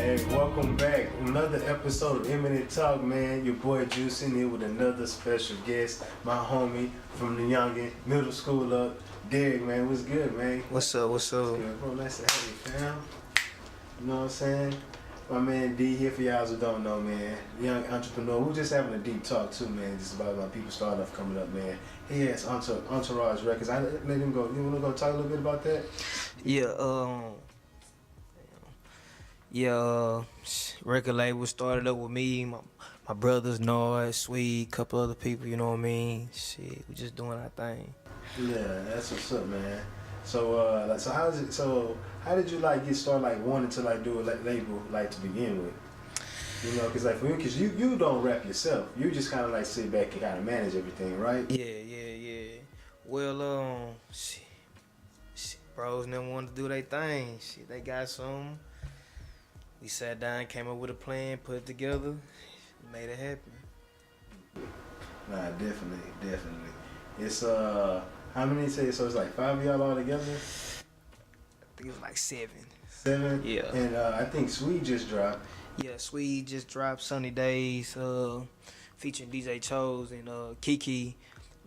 Hey, welcome back. Another episode of Eminent Talk, man. Your boy Juice in here with another special guest, my homie from the youngin' middle school up, Derrick, man. What's good, man? What's up? What's up? What's good, bro? Nice to have you, fam. You know what I'm saying? My man D here for y'all who don't know, man. Young entrepreneur. We're just having a deep talk too, man. Just about my people starting off coming up, man. He has Entourage Records. I let him go. You wanna go talk a little bit about that? Record label started up with me, my brothers, Noise, Sweet, couple other people, you know what I mean? Shit, we just doing our thing. Yeah, that's what's up, man. So, how did you like get started, like wanting to like do a label like to begin with? You know, cause like for you, cause you don't rap yourself. You just kind of like sit back and kind of manage everything, right? Yeah. Well, bros never wanted to do their thing. Shit, they got some. We sat down, came up with a plan, put it together, made it happen. Nah, definitely. It's how many say? So it's like 5 of y'all all together. I think it was like 7. 7. Yeah. And I think Sweet just dropped. Yeah, Sweet just dropped Sunny Days, featuring DJ Chose and Kiki.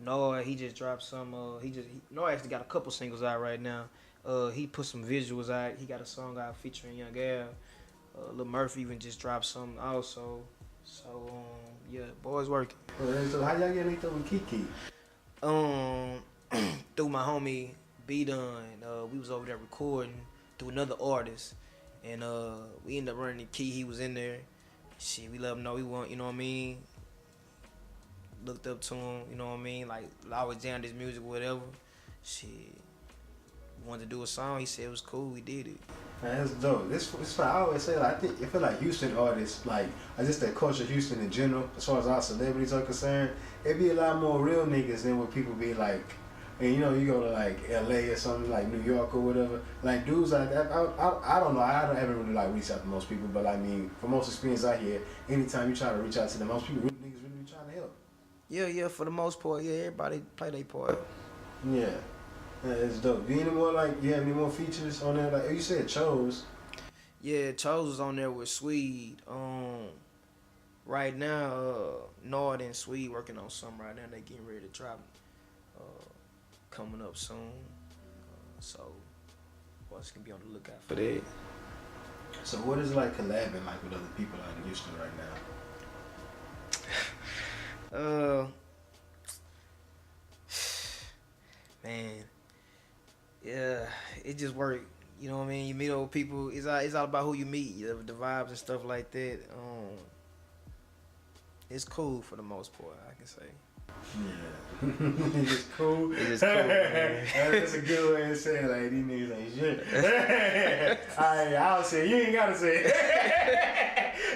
Noah, he just dropped some. Noah actually got a couple singles out right now. He put some visuals out. He got a song out featuring Young Al. Lil Murphy even just dropped something also. So yeah, boys working. So how y'all get linked up with Kiki? Through my homie B Dun. We was over there recording through another artist, and we ended up running the key. He was in there. Shit, we let him know we want. You know what I mean? Looked up to him. You know what I mean? Like I always jam this music, whatever. Shit, we wanted to do a song. He said it was cool. We did it. Man, that's dope. This why I always say, like, I feel like Houston artists, like, just that culture of Houston in general, as far as our celebrities are concerned, it be a lot more real niggas than what people be like. And you know, you go to like LA or something, like New York or whatever, like dudes like that. I don't know. I haven't really like reached out to most people, but I mean, from most experience I hear, anytime you try to reach out to them, most people niggas really be trying to help. Yeah. For the most part, yeah. Everybody play their part. Yeah. Yeah, it's dope. Do you have any more features on there? Like you said, Chose. Yeah, Chose was on there with Swede. Right now, Nord and Swede working on something right now. They getting ready to drop. Coming up soon. So, boys can be on the lookout for that. So, what is it like collabing like with other people out in Houston right now? Man. Yeah, it just worked. You know what I mean? You meet old people. It's all about who you meet, the vibes and stuff like that. It's cool for the most part, I can say. Yeah. It's just cool. It's just cool, man. That's a good way to say it. Like, these niggas ain't shit. I'll say it. You ain't gotta say it.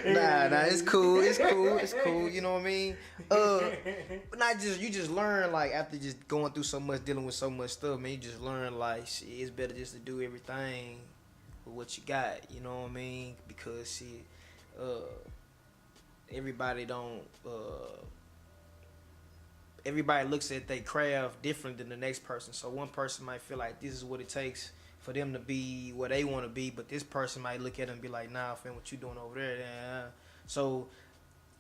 Nah, it's cool. It's cool. You know what I mean? Not just you just learn like after just going through so much, dealing with so much stuff, man. You just learn like shit, it's better just to do everything with what you got. You know what I mean? Because shit, everybody looks at their craft different than the next person. So one person might feel like this is what it takes for them to be where they want to be, but this person might look at them and be like, nah, fam, what you doing over there? So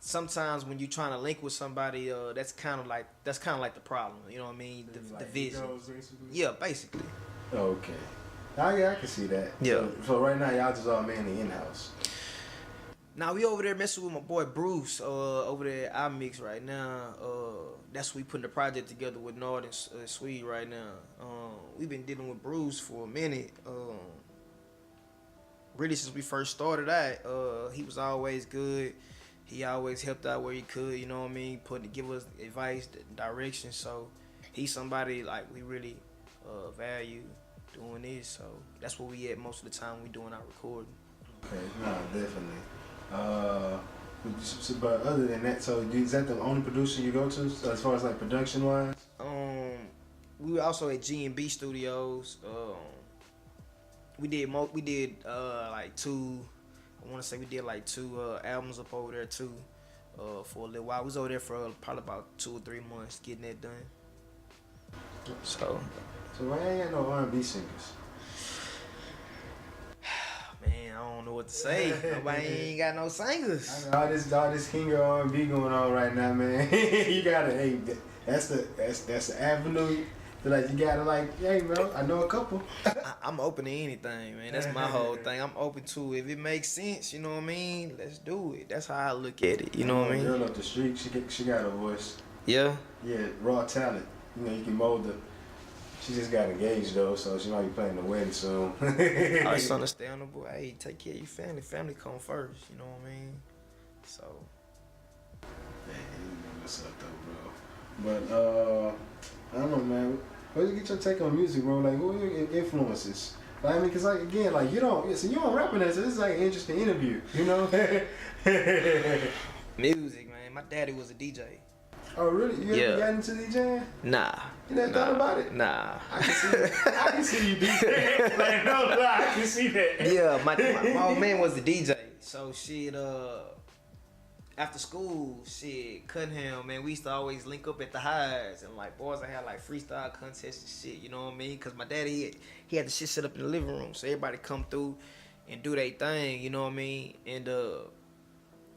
sometimes when you're trying to link with somebody, that's kind of like the problem. You know what I mean? The vision. Basically? Yeah, basically. Okay. I can see that. Yeah. So right now y'all just all mainly in-house. Now we over there messing with my boy Bruce over there at iMix right now. That's what we putting the project together with Nord and Swede right now. We've been dealing with Bruce for a minute. Really since we first started out, he was always good. He always helped out where he could, you know what I mean? Give us advice, direction. So he's somebody like we really value doing this. So that's what we at most of the time we doing our recording. Okay, no, definitely. But other than that, so is that the only producer you go to as far as like production wise? We were also at G&B Studios. We did like 2. I want to say we did like 2 albums up over there too. For a little while, we was over there for probably about 2 or 3 months getting that done. So why ain't got no R&B singers? Man, I don't know what what to say. Nobody ain't got no singers. I know all this King of R&B going on right now, man. You gotta, hey, that's the avenue. Like you gotta hey, bro, I know a couple. I'm open to anything, man. That's my whole thing. I'm open to it. If it makes sense, you know what I mean. Let's do it. That's how I look at it. You know what I mean. Girl up the street, she got a voice. Yeah. Yeah, raw talent. You know, you can mold her. She just got engaged though, so she might be playing the wedding soon. Oh, it's understandable. Hey, take care of your family. Family come first. You know what I mean. So. Man, you know what's up though, bro. But I don't know, man. Where you get your take on music, bro? Like, who are your influences? Like, I mean, cause like again, like you don't rapping this. So this is like an interesting interview, you know? Music, man. My daddy was a DJ. Oh really? You ever got into DJing? Nah. You never thought about it? Nah. I can see you DJ. Like no lie, I can see that. Yeah, my old man was the DJ. So shit, after school, shit, Cunningham, man, we used to always link up at the highs and like boys I had like freestyle contests and shit, you know what I mean? Cause my daddy he had the shit set up in the living room, so everybody come through and do their thing, you know what I mean? And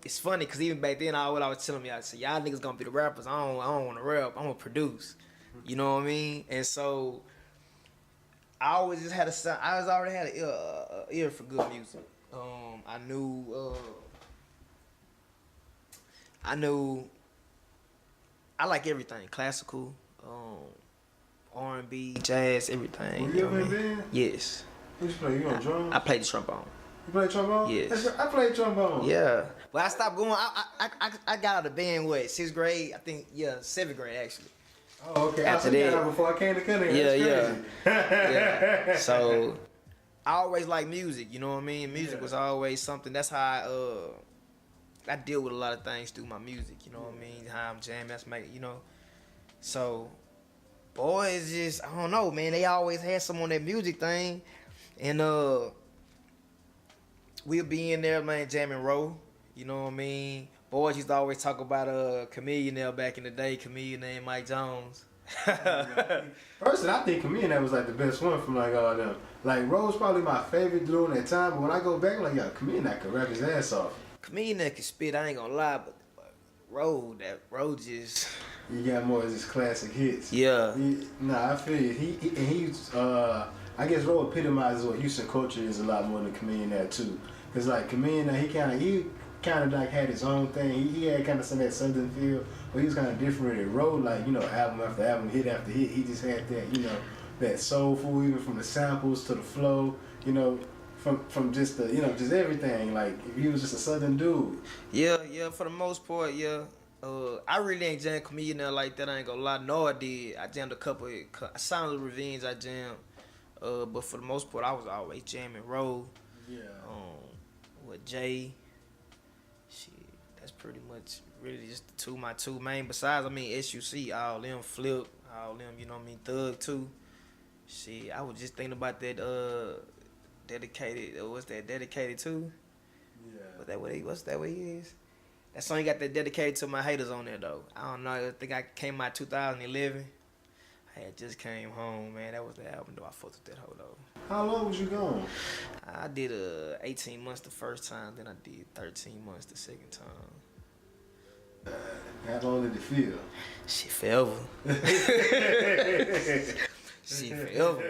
it's funny cause even back then I was telling me, I said, y'all niggas gonna be the rappers. I don't want to rap. I'm gonna produce, you know what I mean? And so I always just had I already had an ear for good music. I knew I like everything, classical, R&B, jazz, everything. Were you ever in a band? Yes. What you play? You on drums? I played the trombone. You play trombone? Yes. I played trombone. Yeah. But I stopped going. I got out of band, what, 6th grade? I think, 7th grade, actually. Oh, okay. After I got out before I came to Cunningham. Yeah. So, I always liked music, you know what I mean? Music was always something. That's how I deal with a lot of things through my music, you know what I mean? How I'm jamming, that's my, you know. So, boys just, I don't know, man. They always had some on that music thing. And we'll be in there, man, jamming row, you know what I mean? Boys used to always talk about Chameleon back in the day, Chameleon named Mike Jones. Personally, I think Chameleon was like the best one from like all them. Like Ro's probably my favorite during that time, but when I go back, I'm like, yo, Chameleon could rap his ass off. Chameleon can spit, I ain't gonna lie, but Ro just... You got more of his classic hits. Yeah. I feel you. I guess Ro epitomizes what Houston culture is a lot more than Chameleon there too. Cause like Chameleon, he kind of like had his own thing. He had kind of some of that southern feel, but he was kind of different. It Ro, like, you know, album after album, hit after hit, he just had that, you know, that soulful, even from the samples to the flow, you know. From just the, you know, just everything. Like, he was just a southern dude. Yeah, for the most part, yeah. I really ain't jammed Chameleon like that, I ain't gonna lie. No, I did. I jammed a couple. SOUNCLOUD Revenge, I jammed. But for the most part, I was always jamming Ro. Yeah. With Jay. Shit, that's pretty much really just my two main. Besides, I mean, SUC, all them, Flip, all them, you know what I mean, Thug too. Shit, I was just thinking about that, Dedicated, what's that, Dedicated to? Yeah. What's that what he is? That song got that Dedicated to my haters on there though. I don't know, I think I came out 2011. I had just came home, man. That was the album though. I fucked with that whole though. How long was you gone? I did 18 months the first time, then I did 13 months the second time. How long did it feel? Shit, forever. Shit, forever.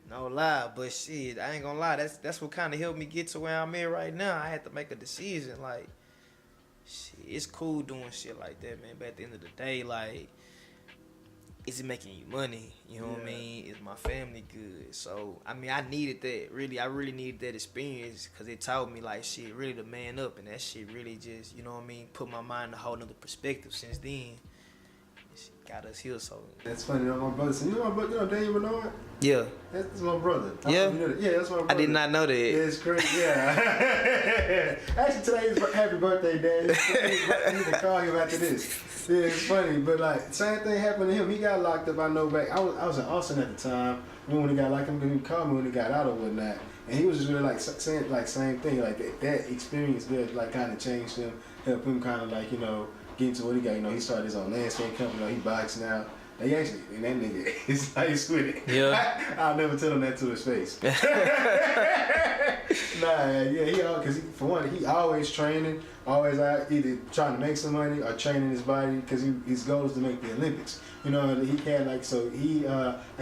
No lie, but shit, I ain't gonna lie. That's what kind of helped me get to where I'm at right now. I had to make a decision. Like, shit, it's cool doing shit like that, man. But at the end of the day, like, is it making you money? You know what I mean? Is my family good? So, I mean, I needed that. Really, I really needed that experience because it taught me, like, shit, really to man up. And that shit really just, you know what I mean, put my mind in a whole nother perspective since then. Got us here, so. That's funny, you know, my brother. So you know my brother, you know Daniel Bernard? Yeah. That's my brother. Yeah? Yeah, that's my brother. I did not know that. Yeah, it's crazy, yeah. Actually, today's happy birthday, Daniel. I need to call him after this. Yeah, it's funny, but like, same thing happened to him. He got locked up, I know back. I was in Austin at the time. When he got locked up, he called me when he got out or whatnot. And he was just really like saying, like, same thing. Like, that experience there, like, kind of changed him, helped him kind of, like, you know, getting to what he got. You know, he started his own landscape company. You know, he boxes now. He actually, and that nigga is nice with it. Yeah. I'll never tell him that to his face. Because for one, he always training, always out either trying to make some money or training his body because his goal is to make the Olympics. You know, he can't I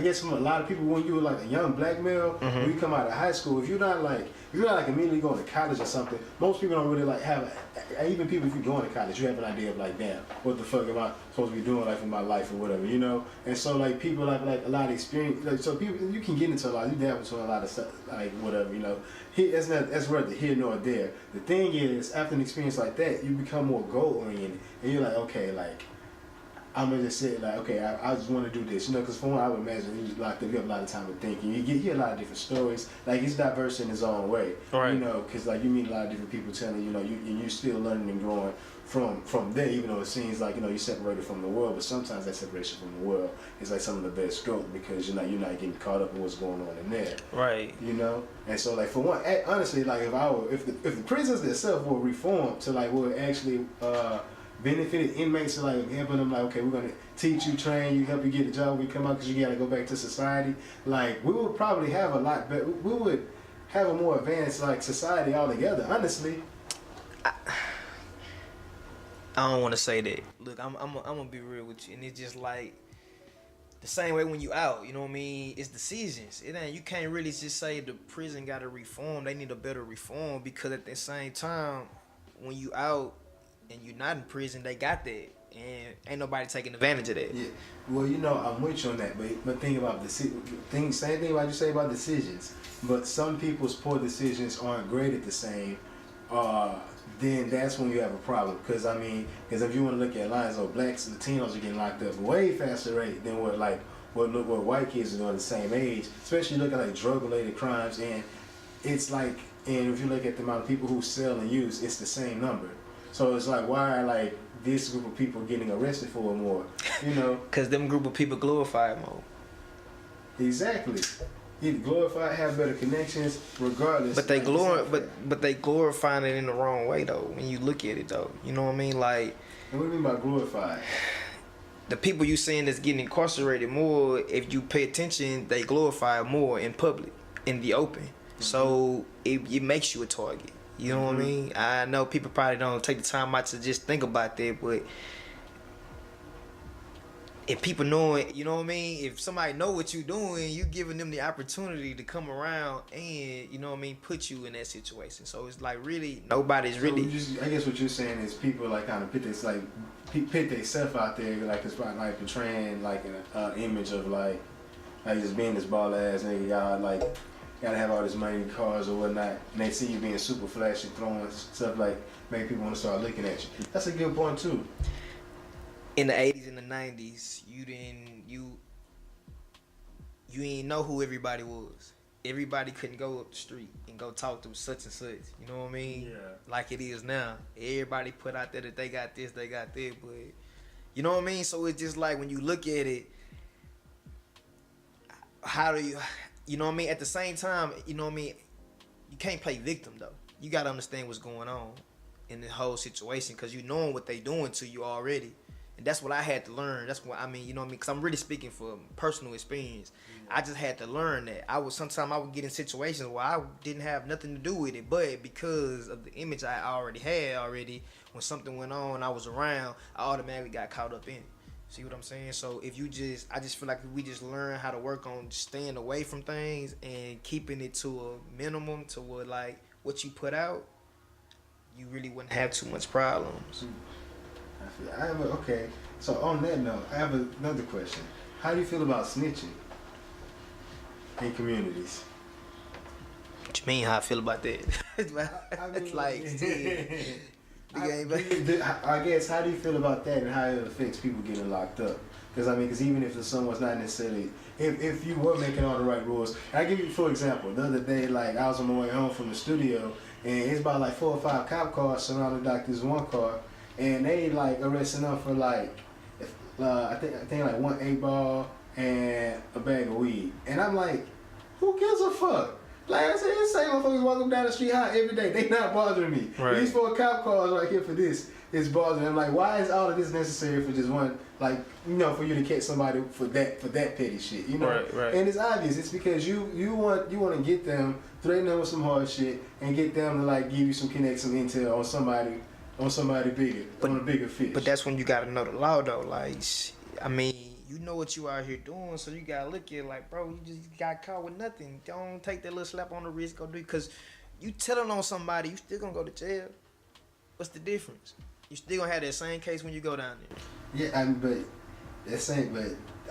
guess from a lot of people, when you were like a young black male, when you come out of high school, if you're not like immediately going to college or something, most people don't really like even people, if you're going to college, you have an idea of like, damn, what the fuck am I supposed to be doing like in my life or whatever, you know? And so like people like a lot of experience, like, so people, you can get into a lot, you dabble into a lot of stuff, like whatever, you know? That's neither here nor there. The thing is, after an experience like that, you become more goal oriented, and you're like, okay, like, I'm gonna just say like, okay, I just want to do this, you know, because for one, I would imagine you locked up, you have a lot of time to think, and you hear a lot of different stories. Like it's diverse in its own way, right. You know, because like you meet a lot of different people telling you know, you're still learning and growing from there, even though it seems like you know you're separated from the world, but sometimes that separation from the world is like some of the best growth because you're not getting caught up in what's going on in there, right? You know, and so like for one, honestly, like if the prisons themselves were reformed to like were actually benefited inmates, to like helping them, like, okay, we're gonna teach you, train you, help you get a job when you come out because you gotta go back to society. Like we would probably have a lot better. We would have a more advanced like society altogether. Honestly, I don't want to say that. Look, I'm gonna be real with you, and it's just like the same way when you out. You know what I mean? It's decisions. It ain't. You can't really just say the prison got to reform. They need a better reform because at the same time, when you out and you're not in prison, they got that, and ain't nobody taking advantage of that. Yeah. Well, you know, I'm with you on that, but think about same thing about you say about decisions. But some people's poor decisions aren't graded the same. Then that's when you have a problem. Because if you want to look at lines of blacks, Latinos are getting locked up way faster rate than what white kids are doing the same age. Especially looking at like drug-related crimes, and it's like, and if you look at the amount of people who sell and use, it's the same number. So it's like, why are like this group of people getting arrested for it more? You know, because them group of people glorify it more. Exactly. Either glorify, have better connections, regardless. But they but they glorifying it in the wrong way though. When you look at it though, you know what I mean? Like, and what do you mean by glorify? The people you seeing that's getting incarcerated more, if you pay attention, they glorify it more in public, in the open. Mm-hmm. So it makes you a target. You know what I mean? I know people probably don't take the time out to just think about that, but if people know it, you know what I mean? If somebody know what you're doing, you giving them the opportunity to come around and, you know what I mean, put you in that situation. So it's like really, nobody's really... I guess what you're saying is people like kind of put themselves out there, like it's probably like portraying like an image of like just being this ball ass nigga, y'all like... Gotta have all this money, cars or whatnot, and they see you being super flashy, throwing stuff like make people want to start looking at you. That's a good point too. In the 80s and the 90s, you didn't know who everybody was. Everybody couldn't go up the street and go talk to such and such. You know what I mean? Yeah. Like it is now. Everybody put out there that they got this, they got that, but you know what I mean? So it's just like when you look at it, how do you know what I mean? At the same time, you know what I mean? You can't play victim, though. You got to understand what's going on in the whole situation because you knowing what they doing to you already. And that's what I had to learn. That's what I mean, you know what I mean? Because I'm really speaking from personal experience. I just had to learn that. Sometimes I would get in situations where I didn't have nothing to do with it, but because of the image I already had when something went on, I was around, I automatically got caught up in it. See what I'm saying? So I just feel like if we just learn how to work on staying away from things and keeping it to a minimum to what you put out, you really wouldn't have too much problems. Okay, so on that note, I have another question. How do you feel about snitching in communities? What you mean how I feel about that? It's like, I guess, how do you feel about that and how it affects people getting locked up? Because even if someone's not necessarily, if you were making all the right rules, I give you for example, the other day, like I was on my way home from the studio, and it's about like 4 or 5 cop cars surrounded like this one car, and they like arresting them for like, I think like 1 8-ball and a bag of weed, and I'm like, who gives a fuck? Like I said, the same motherfuckers walking down the street hot every day. They not bothering me. Right. These 4 cop cars right here for this. it's bothering. I'm like, why is all of this necessary for just one? Like, you know, for you to catch somebody for that petty shit, you know? Right. And it's obvious. It's because you want to get them, threaten them with some hard shit, and get them to like give you some connect, some intel on somebody bigger, on a bigger fish. But that's when you gotta know the law though. Like, I mean, you know what you out here doing, so you gotta look at it like, bro, you just got caught with nothing. Don't take that little slap on the wrist, go do it. Cause you telling on somebody, you still gonna go to jail. What's the difference? You still gonna have that same case when you go down there. Yeah, but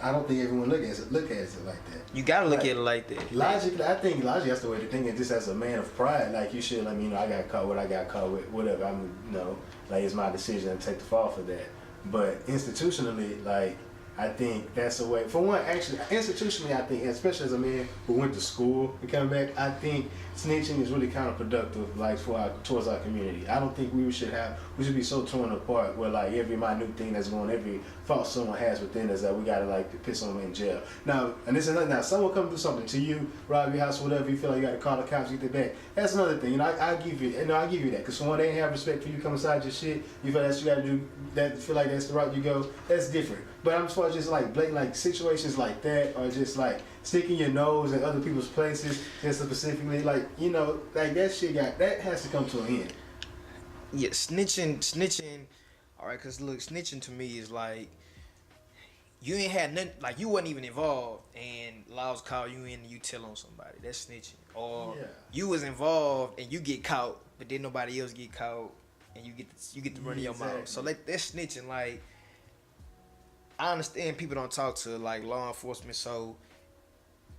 I don't think everyone look at it like that. You gotta look at it like that. Logically, I think that's the way to think. It just as a man of pride, like you should. I mean, you know, I got caught with whatever. I'm, you know, like it's my decision to take the fall for that. But institutionally, like, I think that's a way. For one, actually, institutionally, I think, especially as a man who went to school and came back, I think snitching is really counterproductive, like towards our community. I don't think we should be so torn apart where like every minute thing that's going, every fault someone has within us that we gotta like piss someone in jail. Now, and this is another. Now, someone come do something to you, rob your house, whatever. You feel like you gotta call the cops, get their back. That's another thing. You know, I give you that because for one, they ain't have respect for you come inside your shit. You feel that you gotta do that. Feel like that's the route you go. That's different. But I'm as far as just like blatant like situations like that, or just like sticking your nose in other people's places, just specifically like, you know, like that shit that has to come to an end. Yeah, snitching. All right, cause look, snitching to me is like you ain't had nothing, like you wasn't even involved, and laws call you in and you tell on somebody. That's snitching. Or you was involved and you get caught, but then nobody else get caught, and you get to run your mouth. So like that's snitching. Like, I understand people don't talk to like law enforcement, so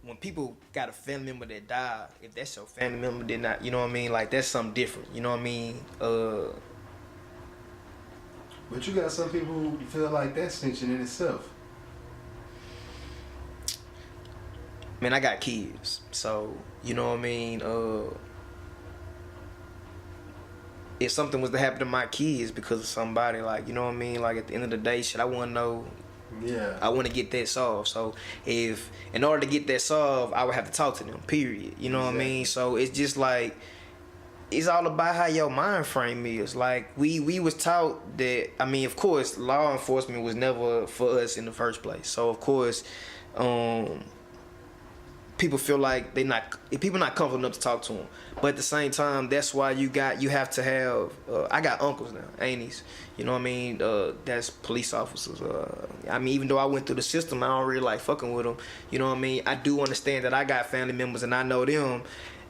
when people got a family member that died, if that's your family member, then not, you know what I mean? Like that's something different. You know what I mean? But you got some people who feel like that's snitching in itself. Man, I got kids, so you know what I mean? If something was to happen to my kids because of somebody, like, you know what I mean? Like at the end of the day, shit, I want to know. Yeah. I want to get that solved. So if in order to get that solved, I would have to talk to them. Period. You know what I mean? So it's just like it's all about how your mind frame is. Like we was taught that. I mean, of course, law enforcement was never for us in the first place. So of course, people feel like people not comfortable enough to talk to them. But at the same time, that's why you have to have. I got uncles now, aunties. You know what I mean? That's police officers. I mean, even though I went through the system, I don't really like fucking with them. You know what I mean? I do understand that I got family members and I know them,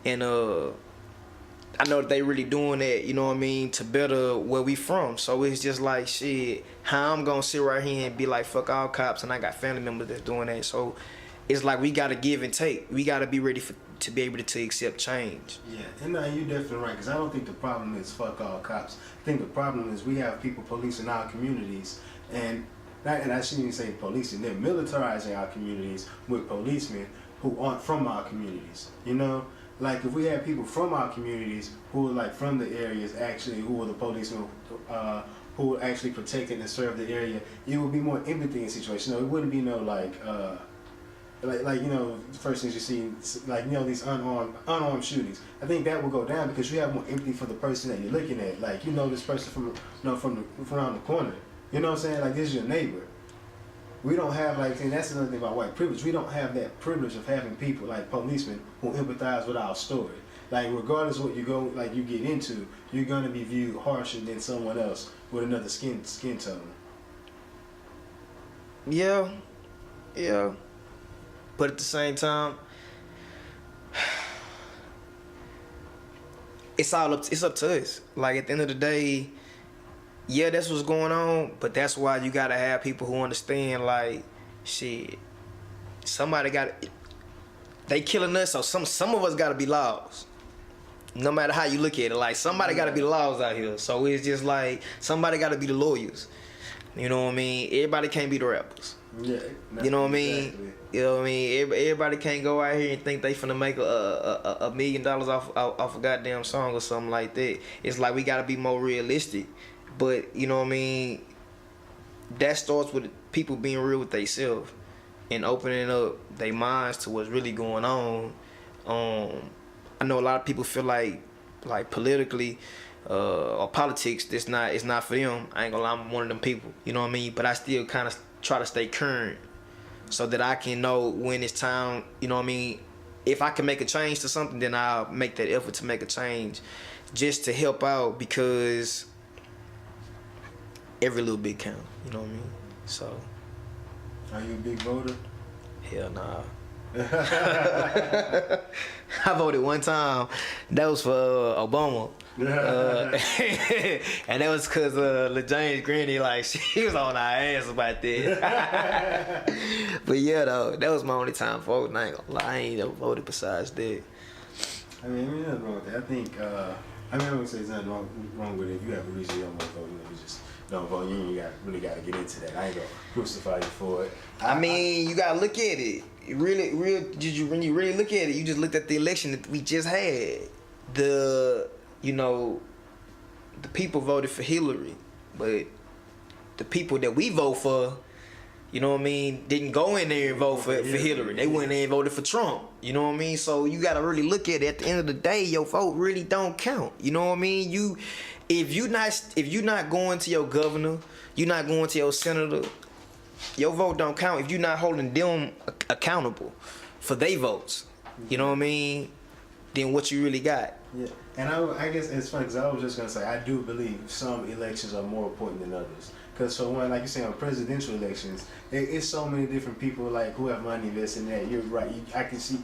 and I know that they really doing that. You know what I mean? To better where we from. So it's just like shit. How I'm gonna sit right here and be like fuck all cops, and I got family members that's doing that. So it's like we gotta give and take. We gotta be ready to be able to accept change. Yeah, and you're definitely right, because I don't think the problem is fuck all cops. I think the problem is we have people policing our communities, and I shouldn't even say policing, they're militarizing our communities with policemen who aren't from our communities, you know? Like if we had people from our communities who are like from the areas actually, who are the policemen, who are actually protecting and serve the area, it would be more empathy in situations. You know, it wouldn't be no like you know, the first things you see, like, you know, these unarmed shootings. I think that will go down because you have more empathy for the person that you're looking at. Like, you know, this person from around the corner. You know what I'm saying? Like, this is your neighbor. We don't have, like, and that's another thing about white privilege. We don't have that privilege of having people like policemen who empathize with our story. Like, regardless of what you get into, you're gonna be viewed harsher than someone else with another skin tone. Yeah. But at the same time, it's up to us. Like at the end of the day, yeah, that's what's going on. But that's why you gotta have people who understand. Like, shit, they killing us, so some of us gotta be laws. No matter how you look at it, like somebody gotta be the laws out here. So it's just like somebody gotta be the lawyers. You know what I mean? Everybody can't be the rappers. Yeah. You know what I mean? Exactly. You know what I mean? Everybody can't go out here and think they finna make a $1 million off a goddamn song or something like that. It's like we gotta be more realistic. But you know what I mean? That starts with people being real with themselves and opening up their minds to what's really going on. I know a lot of people feel like politically, or politics, it's not for them. I ain't gonna lie, I'm one of them people. You know what I mean? But I still kind of try to stay current so that I can know when it's time. You know what I mean? If I can make a change to something, then I'll make that effort to make a change, just to help out, because every little bit count. You know what I mean? So. Are you a big voter? Hell nah. I voted one time. That was for Obama. And that was because LaJames Granny, like, she was on our ass about that. But yeah, though, that was my only time voting. I ain't gonna lie, I ain't ever voted besides that. I mean, nothing wrong with that. I think, I wouldn't say there's nothing wrong with it. If you have a reason you don't want to vote, you just don't vote. You really got to get into that. I ain't gonna crucify you for it. I mean, you gotta look at it. When you really look at it, you just looked at the election that we just had. The people voted for Hillary, but the people that we vote for, you know what I mean, didn't go in there and vote for Hillary. They went in and voted for Trump. You know what I mean? So you gotta really look at it. At the end of the day, your vote really don't count. You know what I mean? If you not going to your governor, you're not going to your senator, your vote don't count if you're not holding them accountable for their votes. You know what I mean? Then what you really got? Yeah, and I guess it's funny because I was just gonna say I do believe some elections are more important than others. Because for one, like you say, on presidential elections, it's so many different people like who have money invested in that. You're right. I can see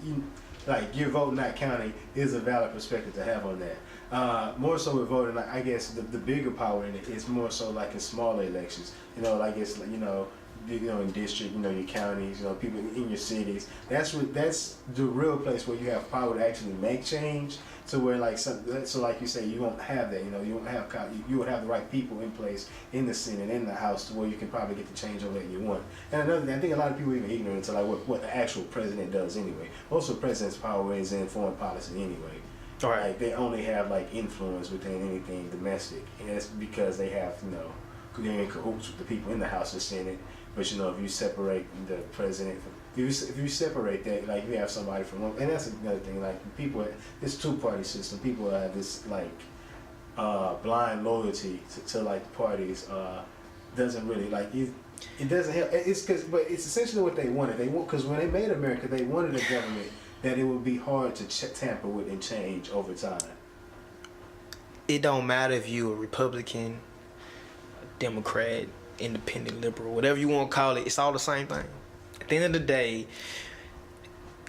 like your vote not counting is a valid perspective to have on that. More so with voting, like, I guess the bigger power in it is more so like in smaller elections. Like it's like, in district, your counties, people in your cities. That's the real place where you have power to actually make change. So where like like you say, you won't have that. You won't have you would have the right people in place in the Senate, in the House, to where you can probably get the change over that you want. And another thing, I think a lot of people are even ignorant to like what the actual president does anyway. Most of the president's power is in foreign policy anyway. All right. Like they only have like influence within anything domestic, and that's because they have they're in cahoots with the people in the House or Senate. But if you separate the president, if you separate that, like you have somebody from one, and that's another thing. Like people, this two-party system. People have this like blind loyalty to like the parties. Doesn't really like it. It doesn't help. But it's essentially what they wanted. Because when they made America, they wanted a government that it would be hard to tamper with and change over time. It don't matter if you a Republican, a Democrat, independent, liberal, whatever you want to call it, it's all the same thing. At the end of the day,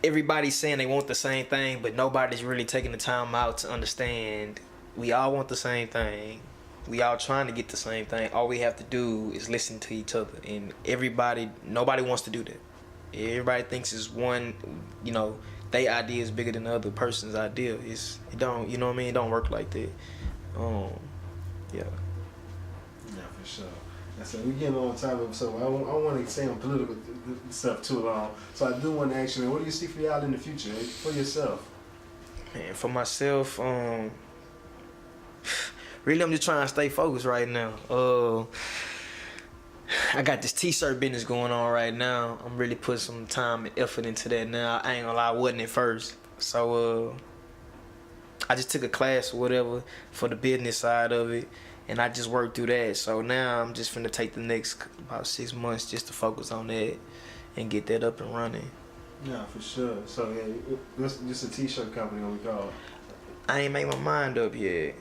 everybody's saying they want the same thing, but nobody's really taking the time out to understand we all want the same thing. We all trying to get the same thing. All we have to do is listen to each other. And nobody wants to do that. Everybody thinks it's one, their idea is bigger than the other person's idea. It don't, you know what I mean? It don't work like that. Yeah. Yeah, for sure. So we getting on topic, so I want to say on political stuff too long. So I do want to ask you, what do you see for y'all in the future, for yourself? Man, for myself, really, I'm just trying to stay focused right now. I got this t-shirt business going on right now. I'm really putting some time and effort into that now. I ain't gonna lie, I wasn't at first. So I just took a class or whatever for the business side of it. And I just worked through that. So now I'm just finna take the next about 6 months just to focus on that and get that up and running. Yeah, for sure. So yeah, this just a t-shirt company, what we call it? I ain't made my mind up yet.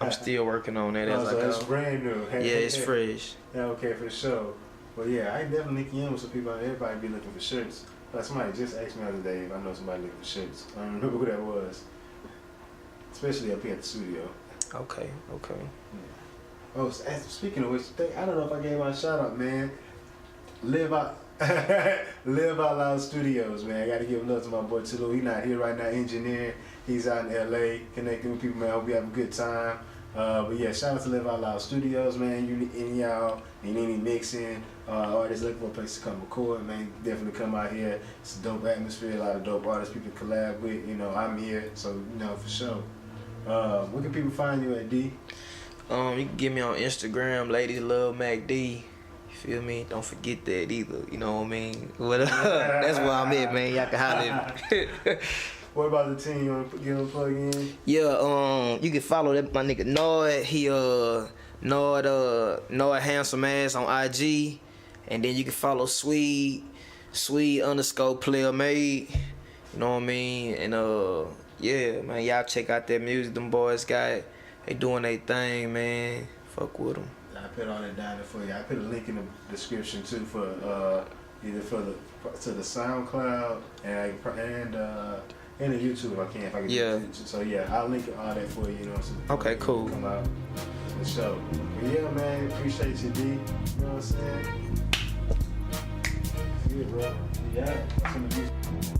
I'm still working on that as I go. It's brand new. Yeah, it's fresh. Yeah, okay, for sure. But yeah, I definitely link you in with some people. Everybody be looking for shirts. Like somebody just asked me the other day if I know somebody looking for shirts. I don't remember who that was. Especially up here at the studio. Okay. Yeah. Oh, speaking of which, I don't know if I gave my shout out, man. Live Out Loud Studios, man. I got to give love to my boy Tulu. He's not here right now, engineering. He's out in LA, connecting with people, man. I hope you have a good time. But yeah, shout out to Live Out Loud Studios, man. Any y'all need any mixing, artists looking for a place to come record, man, definitely come out here. It's a dope atmosphere, a lot of dope artists people collab with. I'm here, so for sure. Where can people find you at, D? You can get me on Instagram, Ladies Love MacD. You feel me? Don't forget that either. You know what I mean? That's where I'm at, man. Y'all can holler at me. What about the team? You want to give them a plug in? Yeah, you can follow that my nigga Nord. He Nord handsome ass on IG, and then you can follow Sweet _ player made. You know what I mean? And yeah, man, y'all check out that music. Them boys got, they doing their thing, man. Fuck with them. I put all that down there for you. I put a link in the description too for either to the SoundCloud and the YouTube if I can. Yeah. So yeah, I'll link all that for you. You know. So okay, cool. Come out the show. But yeah, man, appreciate you, D. You know what I'm saying? Yeah, bro. Yeah.